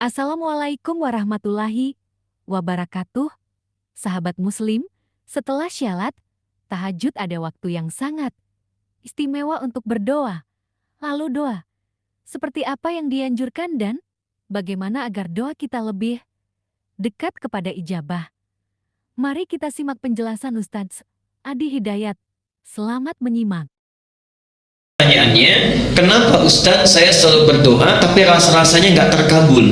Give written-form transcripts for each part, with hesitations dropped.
Assalamualaikum warahmatullahi wabarakatuh. Sahabat muslim, setelah syalat, tahajud ada waktu yang sangat istimewa untuk berdoa. Lalu doa, seperti apa yang dianjurkan dan bagaimana agar doa kita lebih dekat kepada ijabah? Mari kita simak penjelasan Ustadz Adi Hidayat. Selamat menyimak. Pertanyaannya, kenapa Ustadz saya selalu berdoa tapi rasanya nggak terkabul?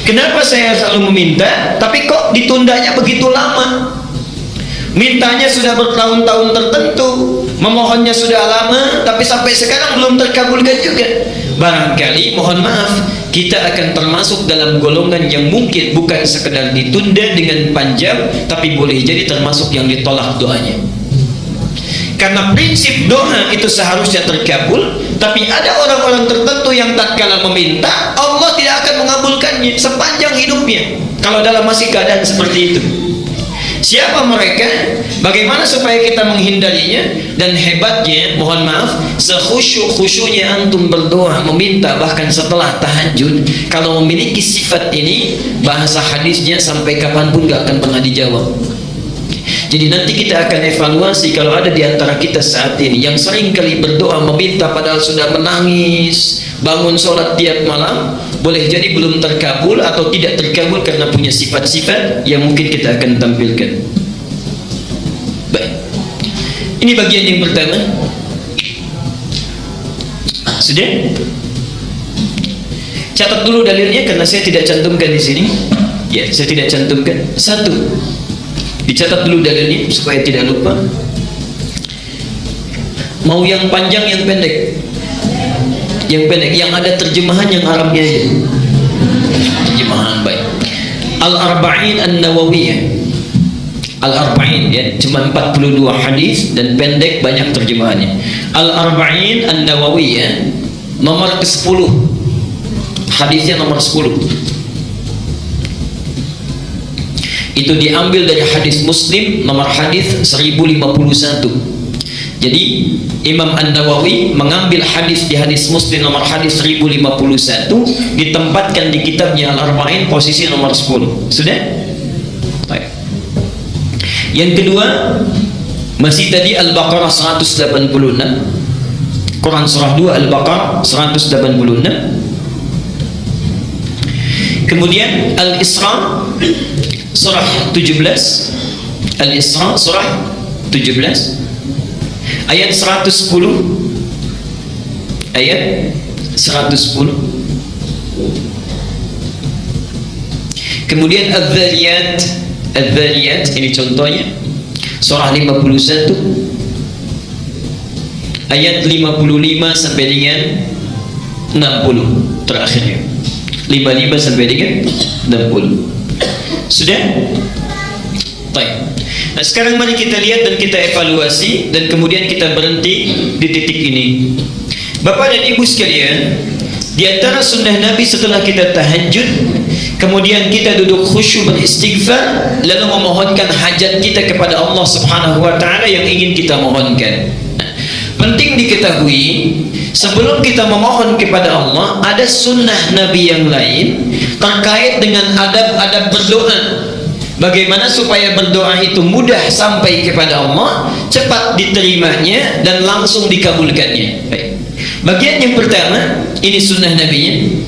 Kenapa saya selalu meminta tapi kok ditundanya begitu lama? Mintanya sudah bertahun-tahun tertentu, memohonnya sudah lama tapi sampai sekarang belum terkabulkan juga. Barangkali, mohon maaf, kita akan termasuk dalam golongan yang mungkin bukan sekedar ditunda dengan panjang, tapi boleh jadi termasuk yang ditolak doanya. Karena prinsip doa itu seharusnya terkabul, tapi ada orang-orang tertentu yang tatkala meminta, Allah tidak akan mengabulkannya sepanjang hidupnya kalau dalam masih keadaan seperti itu. Siapa mereka? Bagaimana supaya kita menghindarinya? Dan hebatnya, mohon maaf, sekhusyuk-khusyuknya antum berdoa, meminta bahkan setelah tahajud, kalau memiliki sifat ini, bahasa hadisnya sampai kapanpun gak akan pernah dijawab. Jadi nanti kita akan evaluasi kalau ada di antara kita saat ini yang sering kali berdoa meminta padahal sudah menangis, bangun sholat tiap malam, boleh jadi belum terkabul atau tidak terkabul karena punya sifat-sifat yang mungkin kita akan tampilkan. Baik, ini bagian yang pertama. Sudah? Catat dulu dalilnya karena saya tidak cantumkan di sini. Ya, saya tidak cantumkan. Satu, dicatat dulu dalilnya supaya tidak lupa. Mau yang panjang yang pendek? Yang pendek, yang ada terjemahan yang Arabnya aja. Terjemahan baik. Al-Arba'in An-Nawawiyah. Al-Arba'in ya, cuma 42 hadis dan pendek banyak terjemahannya. Al-Arba'in An-Nawawiyah nomor ke-10. Hadisnya nomor 10. Itu diambil dari hadis Muslim nomor hadis 1051. Jadi Imam An-Nawawi mengambil hadis di hadis Muslim nomor hadis 1051, ditempatkan di kitabnya Al-Arba'in posisi nomor 10. Sudah? Baik. Yang kedua, masih tadi Al-Baqarah 186, Quran surah 2 Al-Baqarah 186. Kemudian Al-Isra surah 17, Al-Isra surah 17 ayat 110, ayat 110. Kemudian Al-Dhariyat, Al-Dhariyat ini contohnya surah 51 ayat 55 sampai dengan 60 terakhirnya, 55 sampai dengan 60. Sudah? Baik. Nah, sekarang mari kita lihat dan kita evaluasi dan kemudian kita berhenti di titik ini. Bapak dan Ibu sekalian, di antara sunnah Nabi setelah kita tahajud, kemudian kita duduk khusyuk beristighfar, lalu memohonkan hajat kita kepada Allah Subhanahu wa taala yang ingin kita mohonkan. Penting diketahui, sebelum kita memohon kepada Allah, ada sunnah Nabi yang lain terkait dengan adab-adab berdoa. Bagaimana supaya berdoa itu mudah sampai kepada Allah, cepat diterimanya dan langsung dikabulkannya. Baik. Bagian yang pertama, ini sunnah Nabi-nya.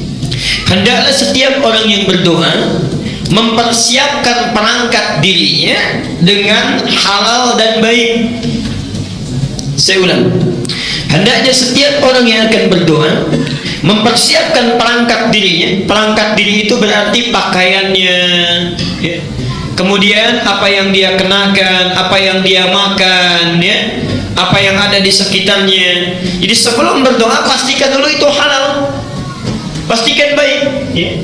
Hendaklah setiap orang yang berdoa mempersiapkan perangkat dirinya dengan halal dan baik. Saya ulang, hendaknya setiap orang yang akan berdoa mempersiapkan perangkat dirinya. Perangkat diri itu berarti pakaiannya ya. Kemudian apa yang dia kenakan, apa yang dia makan ya, apa yang ada di sekitarnya. Jadi sebelum berdoa pastikan dulu itu halal, pastikan baik ya.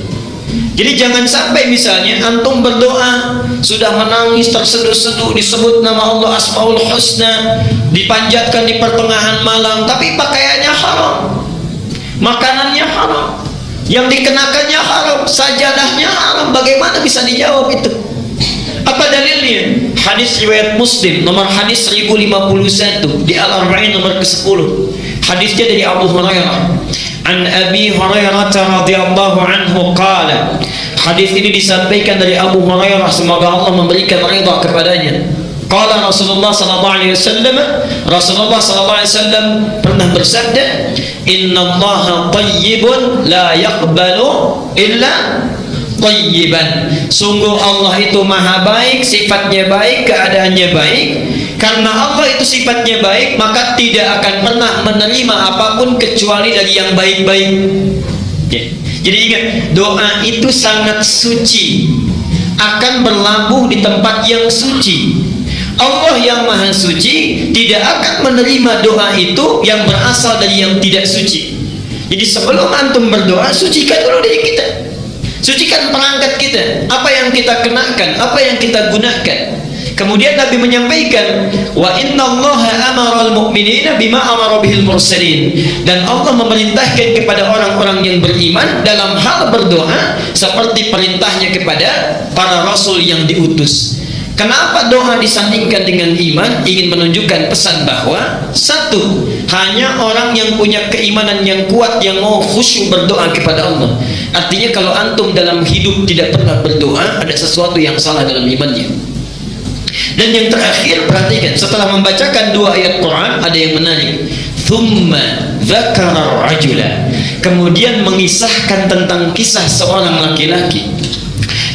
Jadi jangan sampai misalnya antum berdoa sudah menangis terseduh-seduh, disebut nama Allah Asmaul Husna, dipanjatkan di pertengahan malam, tapi pakaiannya haram, makanannya haram, yang dikenakannya haram, sajadahnya haram. Bagaimana bisa dijawab itu? Apa dalilnya? Hadis riwayat Muslim nomor hadis 1051 di Al-Arba'in nomor ke-10. Hadisnya dari Abu Hurairah. An Abi Hurairah radhiyallahu anhu qala. Hadis ini disampaikan dari Abu Hurairah, semoga Allah memberikan ridha kepadanya. Qala Rasulullah sallallahu alaihi wasallam, Rasulullah sallallahu alaihi wasallam pernah bersabda, "Innallaha thayyibun la yaqbalu illa thayyiban." Sungguh Allah itu maha baik, sifatnya baik, keadaannya baik. Karena Allah itu sifatnya baik, maka tidak akan pernah menerima apapun kecuali dari yang baik-baik. Jadi ingat, doa itu sangat suci, akan berlabuh di tempat yang suci. Allah yang maha suci tidak akan menerima doa itu yang berasal dari yang tidak suci. Jadi sebelum antum berdoa, sucikan dulu diri kita, sucikan perangkat kita, apa yang kita kenakan, apa yang kita gunakan. Kemudian Nabi menyampaikan, wa innallaha amara al-mu'minina bima amara bihil mursalin, dan Allah memerintahkan kepada orang-orang yang beriman dalam hal berdoa seperti perintahnya kepada para rasul yang diutus. Kenapa doa disandingkan dengan iman? Ingin menunjukkan pesan bahwa satu, hanya orang yang punya keimanan yang kuat yang mau khusyuk berdoa kepada Allah. Artinya kalau antum dalam hidup tidak pernah berdoa, ada sesuatu yang salah dalam imannya. Dan yang terakhir, perhatikan, setelah membacakan dua ayat Quran, ada yang menarik. Thumma dzakara rajula, kemudian mengisahkan tentang kisah seorang laki-laki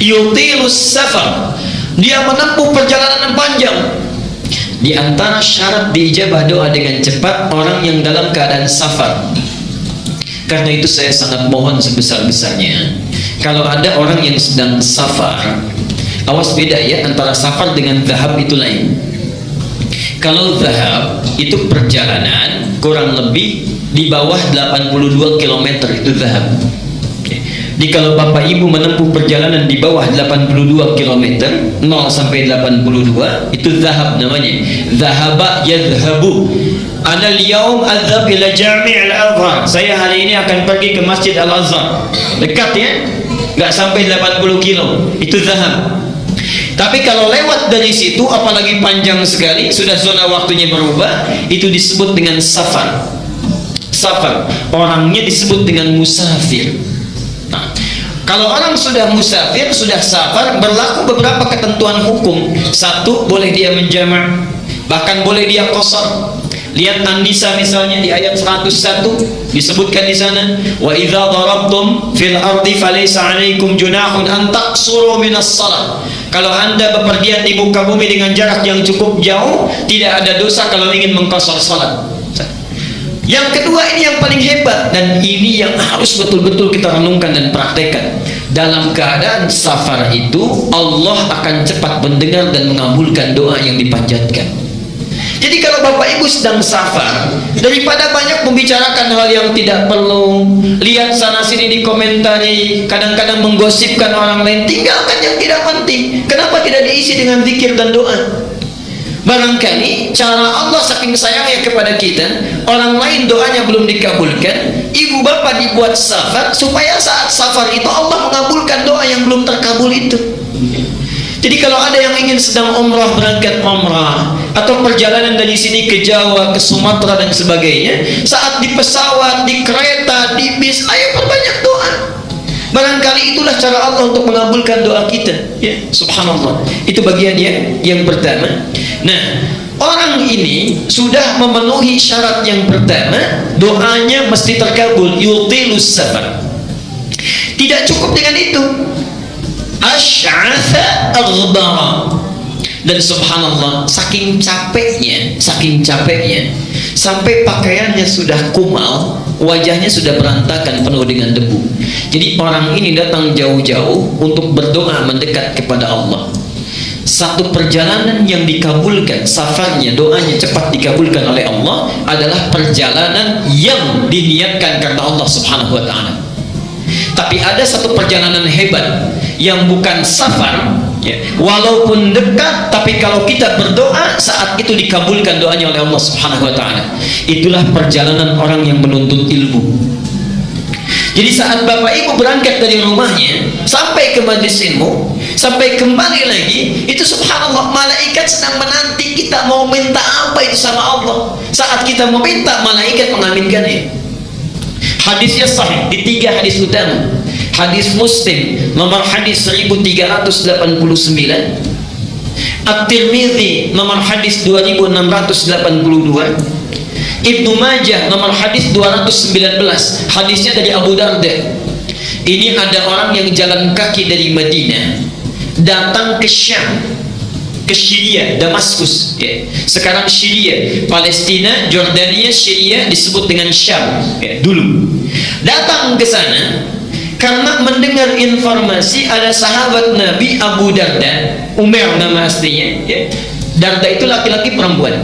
yutilus safar, dia menempuh perjalanan panjang. Di antara syarat diijabah doa dengan cepat orang yang dalam keadaan safar. Karena itu saya sangat mohon sebesar-besarnya, kalau ada orang yang sedang safar, awas, beda ya antara safar dengan dhahab, itu lain. Kalau dhahab itu perjalanan kurang lebih di bawah 82 km, itu dhahab. Jadi kalau Bapak Ibu menempuh perjalanan di bawah 82 km, 0 sampai 82, itu dhahab namanya. Dhahaba yadhhabu. Ana al-yawm adhhab ila Jami' al-Azhar. Saya hari ini akan pergi ke Masjid Al-Azhar. Dekat ya, nggak sampai 80 kilo. Itu dhahab. Tapi kalau lewat dari situ, apalagi panjang sekali, sudah zona waktunya berubah, itu disebut dengan safar. Safar, orangnya disebut dengan musafir. Nah, kalau orang sudah musafir, sudah safar, berlaku beberapa ketentuan hukum. Satu, boleh dia menjamak, bahkan boleh dia qasar. Lihat An-Nisa misalnya di ayat 101 disebutkan di sana, wa idza darabtum fil ardi falaysa 'alaikum junahun an taqsuru minas shalah. Kalau Anda bepergian di muka bumi dengan jarak yang cukup jauh, tidak ada dosa kalau ingin mengqasar salat. Yang kedua, ini yang paling hebat, dan ini yang harus betul-betul kita renungkan dan praktekkan. Dalam keadaan safar itu, Allah akan cepat mendengar dan mengabulkan doa yang dipanjatkan. Jadi kalau Bapak Ibu sedang safar, daripada banyak membicarakan hal yang tidak perlu, lihat sana sini dikomentari, kadang-kadang menggosipkan orang lain, tinggalkan yang tidak penting. Kenapa tidak diisi dengan zikir dan doa? Barangkali cara Allah saking sayangnya kepada kita, orang lain doanya belum dikabulkan, ibu bapak dibuat safar supaya saat safar itu Allah mengabulkan doa yang belum terkabul itu. Jadi kalau ada yang ingin sedang umrah, berangkat umrah, atau perjalanan dari sini ke Jawa, ke Sumatera dan sebagainya, saat di pesawat, di kereta, di bis, ayo perbanyak doa. Barangkali itulah cara Allah untuk mengabulkan doa kita. Ya, subhanallah. Itu bagiannya yang pertama. Nah, orang ini sudah memenuhi syarat yang pertama, doanya mesti terkabul, yutilus safar. Tidak cukup dengan itu, asy'atha aghdara. Dan subhanallah, saking capeknya, sampai pakaiannya sudah kumal, wajahnya sudah berantakan penuh dengan debu. Jadi orang ini datang jauh-jauh untuk berdoa mendekat kepada Allah. Satu perjalanan yang dikabulkan, safarnya, doanya cepat dikabulkan oleh Allah, adalah perjalanan yang diniatkan karena Allah subhanahu wa ta'ala. Tapi ada satu perjalanan hebat yang bukan safar, ya, walaupun dekat, tapi kalau kita berdoa saat itu dikabulkan doanya oleh Allah subhanahu wa ta'ala. Itulah perjalanan orang yang menuntut ilmu. Jadi saat Bapak Ibu berangkat dari rumahnya sampai ke majelis ilmu, sampai kembali lagi, itu subhanallah, malaikat sedang menanti kita mau minta apa itu sama Allah. Saat kita meminta, malaikat mengaminkannya. Hadisnya sahih di 3 hadis utama. Hadis Muslim nomor hadis 1389, At-Tirmidzi nomor hadis 2682, Ibnu Majah nomor hadis 219. Hadisnya dari Abu Darda. Ini ada orang yang jalan kaki dari Madinah datang ke Syam, ke Syria, Damaskus ya. Sekarang Syria, Palestina, Jordania, Syria disebut dengan Syam ya, dulu. Datang ke sana karena mendengar informasi ada sahabat Nabi Abu Darda, Umar nama aslinya ya. Darda itu laki-laki perempuan.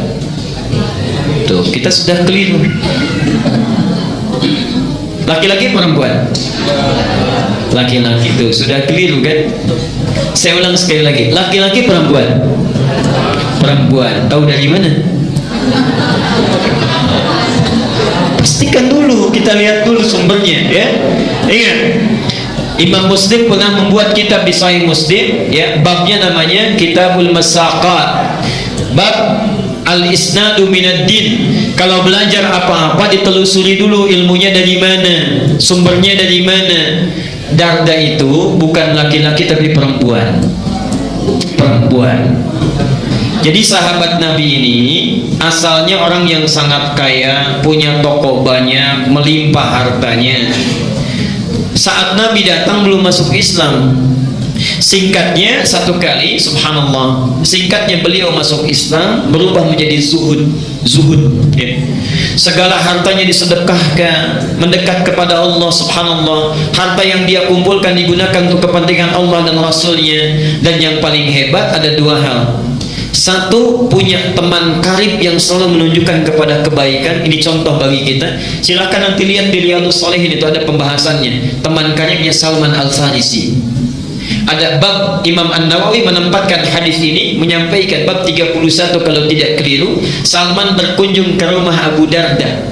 Tuh, kita sudah keliru. Laki-laki perempuan. Laki-laki tuh sudah keliru kan? Saya ulang sekali lagi. Laki-laki perempuan. Perempuan. Tahu dari mana? Pastikan dulu, kita lihat dulu sumbernya ya. Ingat, Imam Muslim pernah membuat kitab di Sahih Muslim ya, babnya namanya Kitabul Masaqat. Bab Al-Isnadu Minad Din. Kalau belajar apa-apa ditelusuri dulu ilmunya dari mana, sumbernya dari mana. Darda itu bukan laki-laki tapi perempuan. Perempuan. Jadi sahabat Nabi ini asalnya orang yang sangat kaya, punya toko banyak, melimpah hartanya. Saat Nabi datang belum masuk Islam. Singkatnya satu kali, subhanallah, singkatnya beliau masuk Islam berubah menjadi zuhud ya. Segala hartanya disedekahkan, mendekat kepada Allah, subhanallah. Harta yang dia kumpulkan digunakan untuk kepentingan Allah dan Rasulnya. Dan yang paling hebat ada 2 hal. Satu, punya teman karib yang selalu menunjukkan kepada kebaikan. Ini contoh bagi kita. Silakan nanti lihat di Riyadhus Shalihin, itu ada pembahasannya. Teman karibnya Salman Al-Farisi. Ada bab, Imam An-Nawawi menempatkan hadis ini, menyampaikan bab 31 kalau tidak keliru. Salman berkunjung ke rumah Abu Darda.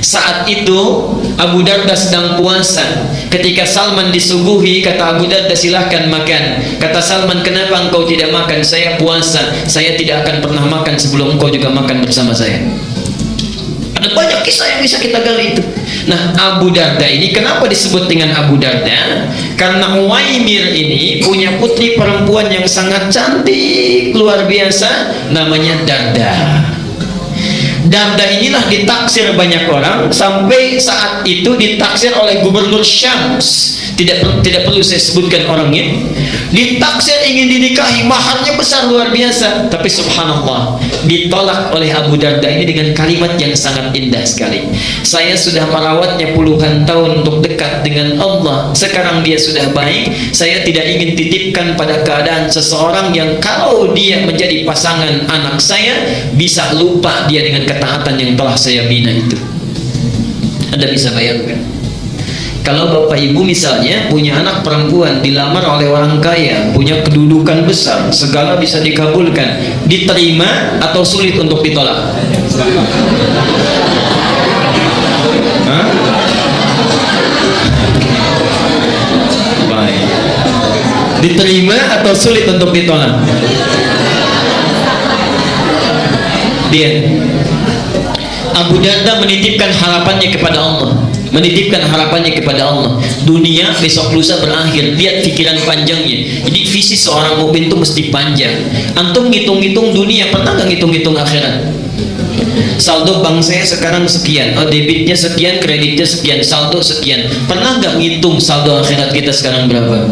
Saat itu Abu Darda sedang puasa. Ketika Salman disuguhi, kata Abu Darda, silahkan makan. Kata Salman, kenapa engkau tidak makan? Saya puasa, saya tidak akan pernah makan sebelum engkau juga makan bersama saya. Ada banyak kisah yang bisa kita gali itu. Nah, Abu Darda ini kenapa disebut dengan Abu Darda? Karena Uwaimir ini punya putri perempuan yang sangat cantik, luar biasa, namanya Darda. Darda inilah ditaksir banyak orang, sampai saat itu ditaksir oleh gubernur Syams. Tidak perlu saya sebutkan orangnya. Ditaksir ingin dinikahi, maharnya besar luar biasa, tapi subhanallah ditolak oleh Abu Darda ini dengan kalimat yang sangat indah sekali. Saya sudah merawatnya puluhan tahun untuk dekat dengan Allah. Sekarang dia sudah baik. Saya tidak ingin titipkan pada keadaan seseorang yang kalau dia menjadi pasangan anak saya, bisa lupa dia dengan ketaatan yang telah saya bina itu. Anda bisa bayangkan, kalau bapak ibu misalnya punya anak perempuan, dilamar oleh orang kaya, punya kedudukan besar, segala bisa dikabulkan, diterima atau sulit untuk ditolak? Hah? Baik. Diterima atau sulit untuk ditolak? Dia Abu Darda menitipkan harapannya kepada Allah, menitipkan harapannya kepada Allah. Dunia besok lusa berakhir. Lihat pikiran panjangnya. Jadi visi seorang mukmin itu mesti panjang. Antum ngitung-ngitung dunia, pernah nggak ngitung-ngitung akhirat? Saldo bank saya sekarang sekian, oh debitnya sekian, kreditnya sekian, saldo sekian. Pernah nggak ngitung saldo akhirat kita sekarang berapa?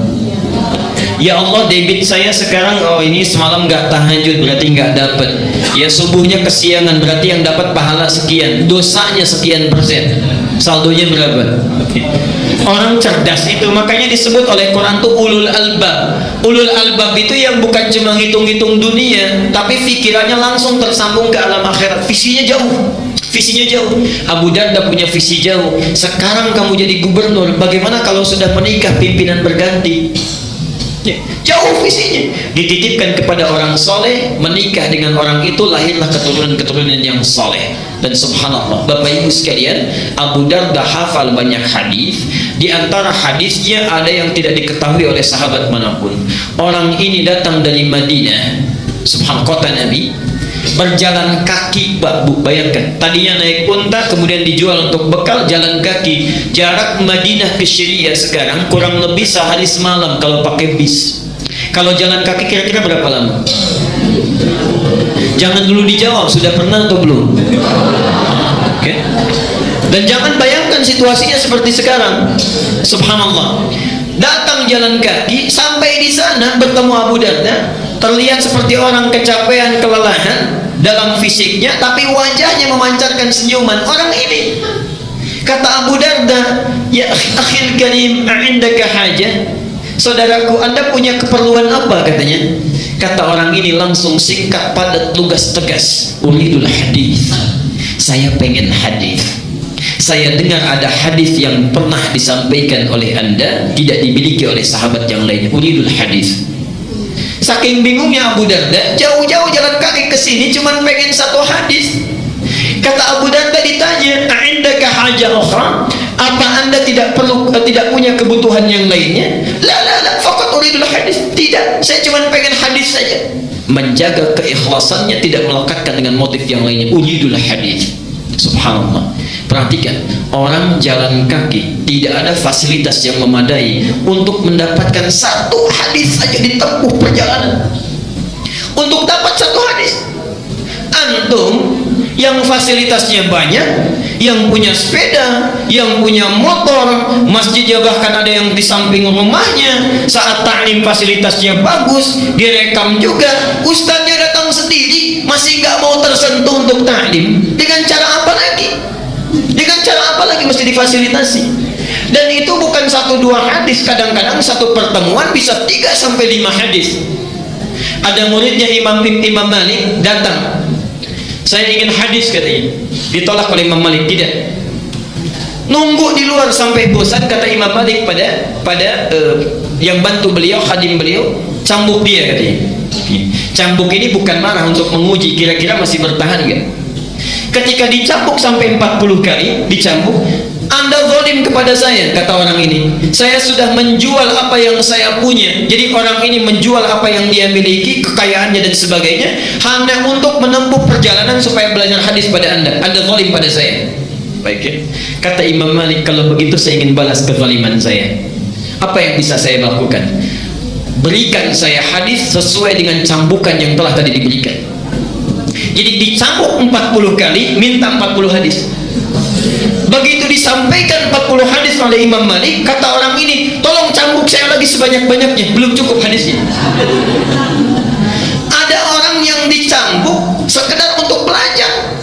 Ya Allah, debit saya sekarang, oh ini semalam nggak tahajud, berarti nggak dapat. Ya subuhnya kesiangan, berarti yang dapat pahala sekian, dosanya sekian persen. Saldonya berapa? Orang cerdas itu, makanya disebut oleh Quran tuh ulul albab. Ulul albab itu yang bukan cuma ngitung-ngitung dunia, tapi pikirannya langsung tersambung ke alam akhirat. Visinya jauh. Visinya jauh. Abu Darda punya visi jauh. Sekarang kamu jadi gubernur, bagaimana kalau sudah menikah pimpinan berganti? Jauh visinya. Dititipkan kepada orang soleh, menikah dengan orang itu, lahirlah keturunan-keturunan yang soleh. Dan subhanallah, Bapak Ibu sekalian, Abu Darda hafal banyak hadis. Di antara hadisnya ada yang tidak diketahui oleh sahabat manapun. Orang ini datang dari Madinah, subhanallah, kota Nabi. berjalan kaki, Pak Bu, bayangkan tadinya naik unta kemudian dijual untuk bekal, jalan kaki. Jarak Madinah ke Syria sekarang kurang lebih sehari semalam kalau pakai bis. Kalau jalan kaki kira-kira berapa lama? Jangan dulu dijawab, sudah pernah atau belum? Oke. Dan jangan bayangkan situasinya seperti sekarang. Subhanallah. Datang jalan kaki, sampai di sana bertemu Abu Darda, terlihat seperti orang kecapean, kelelahan dalam fisiknya, tapi wajahnya memancarkan senyuman. Orang ini, kata Abu Darda, ya akhil karim, a'indaka hajah? Saudaraku, Anda punya keperluan apa? Katanya. Kata orang ini langsung singkat, padat, lugas, tegas. Uridul hadis. Saya pengen hadis. Saya dengar ada hadis yang pernah disampaikan oleh Anda tidak dimiliki oleh sahabat yang lain. Uridul hadis. Saking bingungnya Abu Darda, jauh-jauh jalan kaki ke sini cuman pengen satu hadis. Kata Abu Darda ditanya, "Indaka hajah ukhra?" Apa Anda tidak punya kebutuhan yang lainnya? La, faqat uridul hadis. Tidak, saya cuma pengen hadis saja. Menjaga keikhlasannya, tidak melekatkan dengan motif yang lainnya. Uridul hadis. Subhanallah. Perhatikan, orang jalan kaki tidak ada fasilitas yang memadai untuk mendapatkan satu hadis saja ditempuh perjalanan. Untuk dapat satu hadis, antum yang fasilitasnya banyak, yang punya sepeda, yang punya motor, masjidnya bahkan ada yang di samping rumahnya, saat taklim fasilitasnya bagus, direkam juga, ustadznya datang sendiri, masih nggak mau tersentuh untuk taklim. Dengan cara apa lagi? Dengan cara apa lagi mesti difasilitasi? Dan itu bukan 1-2 hadis, kadang-kadang satu pertemuan bisa 3-5 hadis. Ada muridnya Imam Malik datang, saya ingin hadis katanya. Ditolak oleh Imam Malik, tidak. Nunggu di luar sampai bosan, kata Imam Malik pada yang bantu beliau, khadim beliau, cambuk dia katanya. Cambuk ini bukan marah, untuk menguji kira-kira masih bertahan enggak. Ketika dicambuk sampai 40 kali dicambuk, Anda zalim kepada saya, kata orang ini. Saya sudah menjual apa yang saya punya. Jadi orang ini menjual apa yang dia miliki, kekayaannya dan sebagainya, hanya untuk menempuh perjalanan supaya belajar hadis pada Anda. Anda zalim pada saya. Baik ya. Kata Imam Malik, kalau begitu saya ingin balas kezaliman saya. Apa yang bisa saya lakukan? Berikan saya hadis sesuai dengan cambukan yang telah tadi diberikan. Jadi dicambuk 40 kali, minta 40 hadis. Begitu disampaikan 40 hadis oleh Imam Malik, kata orang ini, tolong cambuk saya lagi sebanyak-banyaknya, belum cukup hadisnya. Ada orang yang dicambuk sekedar untuk belajar.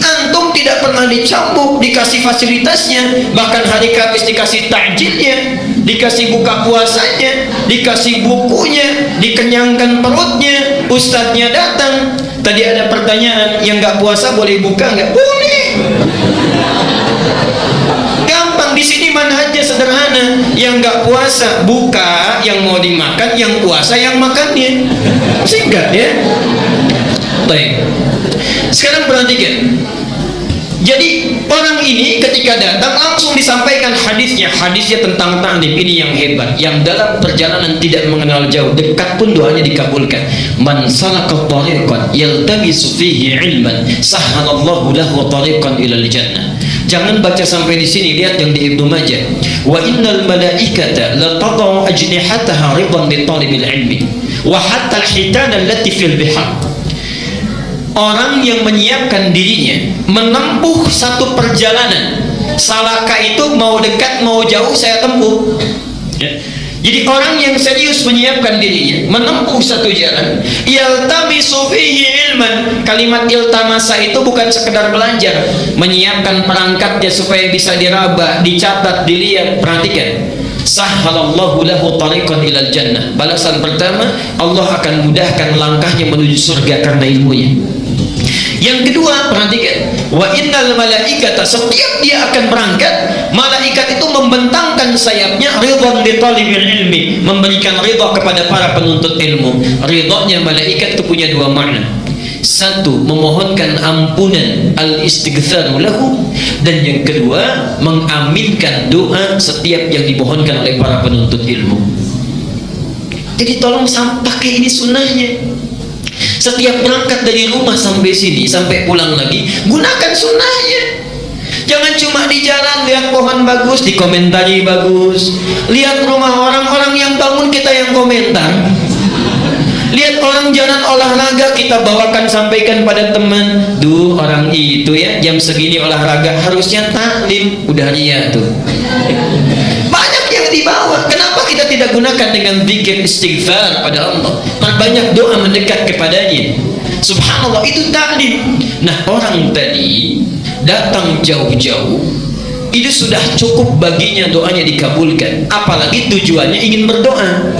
Antum tidak pernah dicambuk, dikasih fasilitasnya, bahkan hari Kamis dikasih takjilnya, dikasih buka puasanya, dikasih bukunya, dikenyangkan perutnya, ustadznya datang. Tadi ada pertanyaan, yang nggak puasa boleh buka nggak? Boleh. Gampang, di sini manhajnya sederhana. Yang nggak puasa buka, yang mau dimakan, yang puasa yang makannya. Singkat ya. Baik. Sekarang perhatikan. Jadi orang ini ketika datang langsung disampaikan hadisnya. Hadisnya tentang ta'lim, ini yang hebat, yang dalam perjalanan tidak mengenal jauh, dekat pun doanya dikabulkan. Man salaka tariqan yaltamisu fihi ilman sahhalallahu lahu tariqan ilal jannah. Jangan baca sampai di sini, lihat yang di Ibnu Majah. Wa innal malaikata la tadau ajnihataha ridan li talibil ilmi wa hatta al-hitana allati fil bihar. Orang yang menyiapkan dirinya menempuh satu perjalanan, salaka itu mau dekat mau jauh saya tempuh ya. Jadi orang yang serius menyiapkan dirinya menempuh satu jalan, yaltamisu fihi ilman. Kalimat iltamasa itu bukan sekedar belajar, menyiapkan perangkatnya supaya bisa diraba, dicatat, dilihat. Perhatikan, sahhalallahu lahu tariqan ilal jannah. Balasan pertama, Allah akan mudahkan langkahnya menuju surga karena ilmunya. Yang kedua, perhatikan, wa innal malaikata, setiap dia akan berangkat, malaikat itu membentangkan sayapnya ridwan li talibil ilmi, memberikan ridha kepada para penuntut ilmu. Ridhanya malaikat itu punya 2 makna. Satu, memohonkan ampunan, al-istighfar lahu, dan yang kedua, mengaminkan doa setiap yang dimohonkan oleh para penuntut ilmu. Jadi tolong pakai ini sunnahnya. Setiap berangkat dari rumah sampai sini, sampai pulang lagi, gunakan sunnahnya. Jangan cuma di jalan lihat pohon bagus, dikomentari bagus. Lihat rumah orang-orang yang bangun, kita yang komentar. Lihat orang jalan olahraga, kita bawakan, sampaikan pada teman. Duh, orang itu ya jam segini olahraga, harusnya taklim. Udah ria tuh. Banyak yang dibawa. Kenapa kita tidak gunakan dengan zikir istighfar pada Allah? Perbanyak doa mendekat kepadanya. Subhanallah, itu taklim. Nah, orang tadi datang jauh-jauh, itu sudah cukup baginya doanya dikabulkan. Apalagi tujuannya ingin berdoa.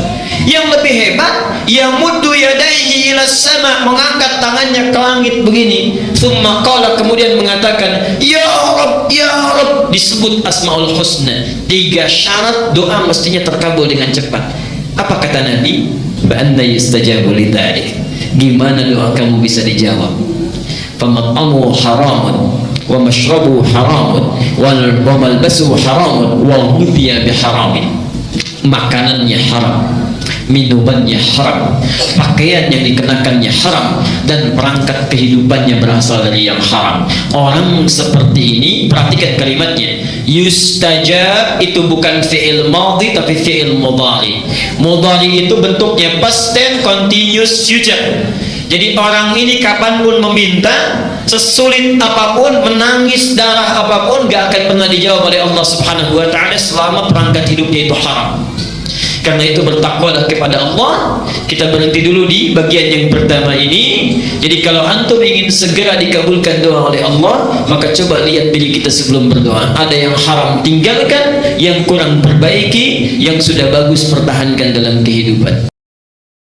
Yang lebih hebat, yamuddu yadayhi ila sama, mengangkat tangannya ke langit begini. Tsumma qala, kemudian mengatakan, ya Rabb, ya Rabb, disebut Asmaul Husna. 3 syarat doa mestinya terkabul dengan cepat. Apa kata Nabi? Fa anna yustajabu lidzalik. Gimana doa kamu bisa dijawab? Famat'amu haramun wa mashrabu haramun wa malbasu haramun wa ghudhiya biharamin. Makanannya haram, minumannya haram, pakaian yang dikenakannya haram, dan perangkat kehidupannya berasal dari yang haram. Orang seperti ini, perhatikan kalimatnya, yustajab itu bukan fi'il madhi tapi fi'il mudhari. Mudhari itu bentuknya past tense continuous future. Jadi orang ini kapanpun meminta, sesulit apapun, menangis darah apapun, gak akan pernah dijawab oleh Allah Subhanahu wa ta'ala selama perangkat hidupnya itu haram. Karena itu bertakwalah kepada Allah. Kita berhenti dulu di bagian yang pertama ini. Jadi kalau antum ingin segera dikabulkan doa oleh Allah, maka coba lihat diri kita sebelum berdoa. Ada yang haram tinggalkan, yang kurang perbaiki, yang sudah bagus pertahankan dalam kehidupan.